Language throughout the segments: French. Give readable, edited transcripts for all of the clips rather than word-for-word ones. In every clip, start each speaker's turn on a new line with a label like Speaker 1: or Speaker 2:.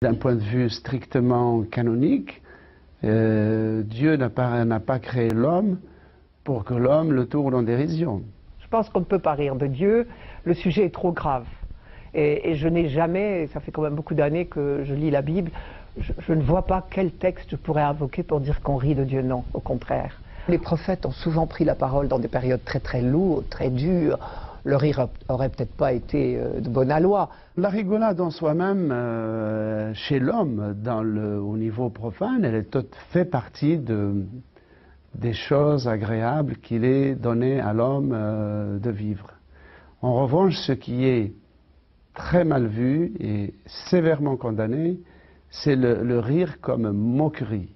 Speaker 1: D'un point de vue strictement canonique, Dieu n'a pas créé l'homme pour que l'homme le tourne en dérision.
Speaker 2: Je pense qu'on ne peut pas rire de Dieu, le sujet est trop grave. Et je n'ai jamais, ça fait quand même beaucoup d'années que je lis la Bible, je ne vois pas quel texte je pourrais invoquer pour dire qu'on rit de Dieu, non, au contraire. Les prophètes ont souvent pris la parole dans des périodes très très lourdes, très dures. Le rire aurait peut-être pas été de bonne aloi.
Speaker 1: La rigolade en soi-même, chez l'homme, au niveau profane, elle fait partie des choses agréables qu'il est donné à l'homme de vivre. En revanche, ce qui est très mal vu et sévèrement condamné, c'est le rire comme moquerie,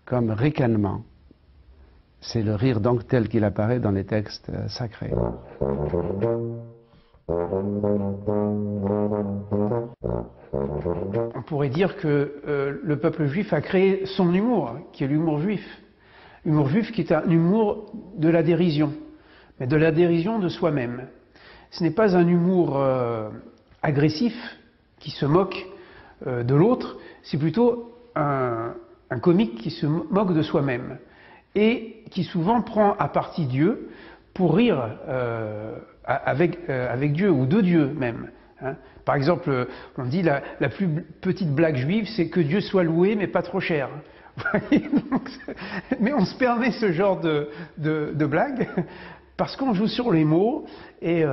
Speaker 1: comme ricanement. C'est le rire donc tel qu'il apparaît dans les textes sacrés.
Speaker 3: On pourrait dire que le peuple juif a créé son humour, qui est l'humour juif. L'humour juif qui est un humour de la dérision, mais de la dérision de soi-même. Ce n'est pas un humour agressif qui se moque de l'autre, c'est plutôt un comique qui se moque de soi-même et qui souvent prend à partie Dieu pour rire avec Dieu, ou de Dieu même. Hein. Par exemple, on dit la plus petite blague juive, c'est que Dieu soit loué, mais pas trop cher. Donc, mais on se permet ce genre de blague parce qu'on joue sur les mots et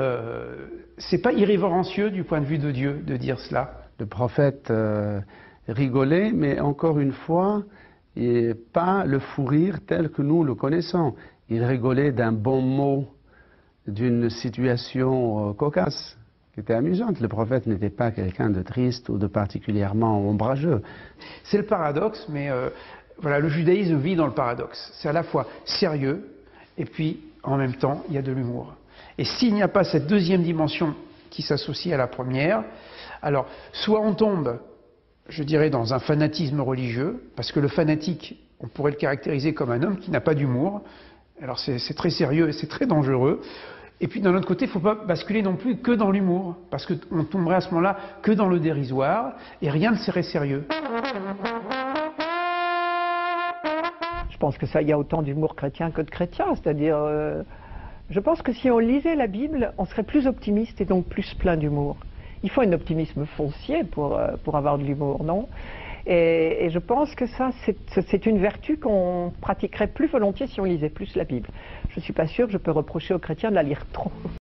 Speaker 3: c'est pas irrévérencieux du point de vue de Dieu de dire cela.
Speaker 1: Le prophète rigolait, mais encore une fois, et pas le fou rire tel que nous le connaissons. Il rigolait d'un bon mot, d'une situation cocasse, qui était amusante. Le prophète n'était pas quelqu'un de triste ou de particulièrement ombrageux.
Speaker 3: C'est le paradoxe, mais voilà, le judaïsme vit dans le paradoxe. C'est à la fois sérieux, et puis en même temps, il y a de l'humour. Et s'il n'y a pas cette deuxième dimension qui s'associe à la première, alors soit on tombe, je dirais, dans un fanatisme religieux, parce que le fanatique, on pourrait le caractériser comme un homme qui n'a pas d'humour. Alors c'est très sérieux et c'est très dangereux. Et puis d'un autre côté, il ne faut pas basculer non plus que dans l'humour, parce qu'on tomberait à ce moment-là que dans le dérisoire, et rien ne serait sérieux.
Speaker 2: Je pense que ça, il y a autant d'humour chrétien que de chrétien, c'est-à-dire, je pense que si on lisait la Bible, on serait plus optimiste et donc plus plein d'humour. Il faut un optimisme foncier pour avoir de l'humour, non? Et je pense que ça, c'est une vertu qu'on pratiquerait plus volontiers si on lisait plus la Bible. Je ne suis pas sûre que je peux reprocher aux chrétiens de la lire trop.